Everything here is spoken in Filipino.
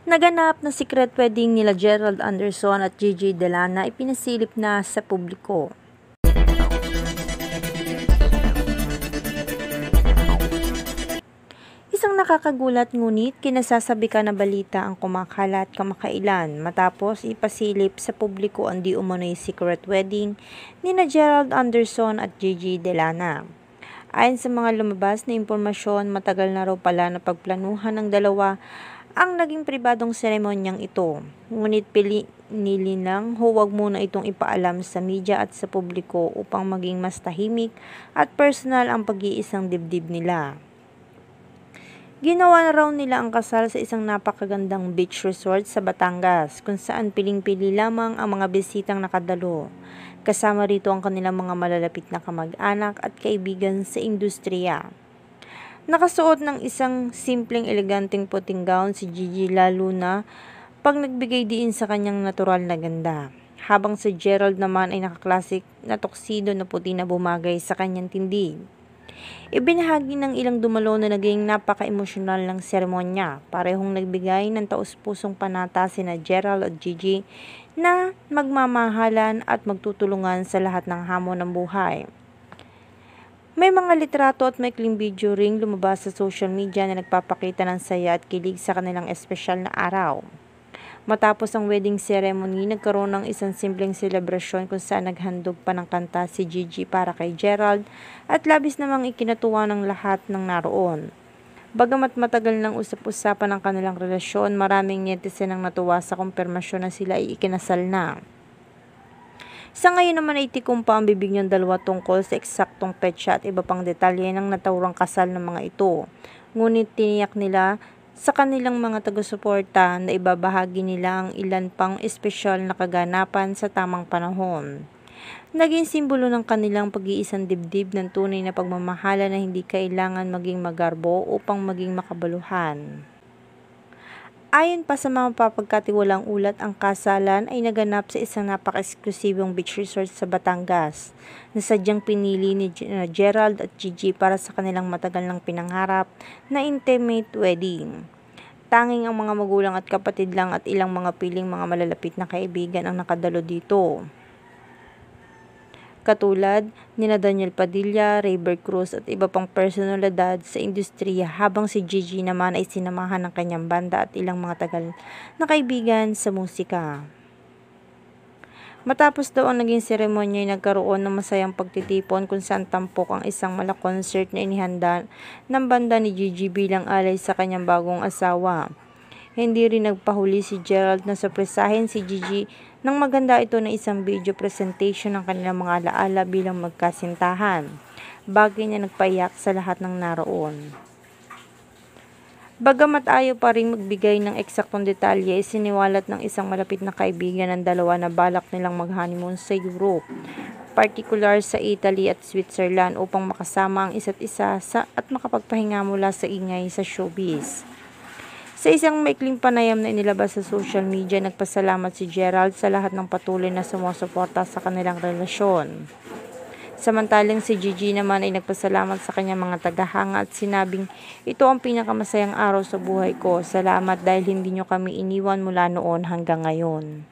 Naganap na secret wedding nila Gerald Anderson at Gigi Delana ipinasilip na sa publiko. Isang nakakagulat ngunit kinasasabi ka na balita ang kumakalat kamakailan matapos ipasilip sa publiko ang di umano'y secret wedding nina Gerald Anderson at Gigi Delana. Ayon sa mga lumabas na impormasyon, matagal na raw pala na pagplanuhan ng dalawa ang naging pribadong seremonyang ito. Ngunit pinili ng huwag muna itong ipaalam sa media at sa publiko upang maging mas tahimik at personal ang pag-iisang dibdib nila. Ginawa na raw nila ang kasal sa isang napakagandang beach resort sa Batangas kung saan piling-pili lamang ang mga bisitang nakadalo. Kasama rito ang kanilang mga malalapit na kamag-anak at kaibigan sa industriya. Nakasuot ng isang simpleng eleganteng puting gown si Gigi lalo na pag nagbigay diin sa kanyang natural na ganda. Habang si Gerald naman ay nakaklasik na tuxedo na puti na bumagay sa kanyang tindig. Ibinahagi ng ilang dumalo na naging napaka-emosyonal ng seremonya. Parehong nagbigay ng taus-pusong panata sina Gerald at Gigi na magmamahalan at magtutulungan sa lahat ng hamon ng buhay. May mga litrato at maikling video ring lumabas sa social media na nagpapakita ng saya at kilig sa kanilang espesyal na araw. Matapos ang wedding ceremony, nagkaroon ng isang simpleng selebrasyon kung saan naghandog pa ng kanta si Gigi para kay Gerald at labis namang ikinatuwa ng lahat ng naroon. Bagamat matagal nang usap-usapan ang kanilang relasyon, maraming netizen ang natuwa sa kumpirmasyon na sila ay ikinasal na. Sa ngayon naman ay tikom pa ang bibig ng dalawa tungkol sa eksaktong petsa at iba pang detalye ng natawrang kasal ng mga ito. Ngunit tiniyak nila sa kanilang mga taga-suporta na ibabahagi nila ang ilan pang espesyal na kaganapan sa tamang panahon. Naging simbolo ng kanilang pag-iisang dibdib ng tunay na pagmamahala na hindi kailangan maging magarbo upang maging makabaluhan. Ayon pa sa mga mapapagkatiwalang ulat, ang kasalan ay naganap sa isang napaka-eksklusibong beach resort sa Batangas na sadyang pinili ni Gerald at Gigi para sa kanilang matagal ng pinangarap na intimate wedding. Tanging ang mga magulang at kapatid lang at ilang mga piling mga malalapit na kaibigan ang nakadalo dito. Katulad nina Daniel Padilla, Rayber Cruz at iba pang personalidad sa industriya, habang si Gigi naman ay sinamahan ng kanyang banda at ilang mga tagal na kaibigan sa musika. Matapos daw ang naging seremonya ay nagkaroon ng masayang pagtitipon kung saan tampok ang isang concert na inihanda ng banda ni Gigi bilang alay sa kanyang bagong asawa. Hindi rin nagpahuli si Gerald na sorpresahin si Gigi nang maganda ito na isang video presentation ng kanilang mga alaala bilang magkasintahan. Bagay na nagpayak sa lahat ng naroon. Bagamat ayaw pa rin magbigay ng eksaktong detalye, siniwalat ng isang malapit na kaibigan ng dalawa na balak nilang mag-honeymoon sa Europe, partikular sa Italy at Switzerland upang makasama ang isa't isa at makapagpahinga mula sa ingay sa showbiz. Sa isang maikling panayam na inilabas sa social media, nagpasalamat si Gerald sa lahat ng patuloy na sumusuporta sa kanilang relasyon. Samantalang si Gigi naman ay nagpasalamat sa kanyang mga tagahanga at sinabing, "Ito ang pinakamasayang araw sa buhay ko. Salamat dahil hindi nyo kami iniwan mula noon hanggang ngayon."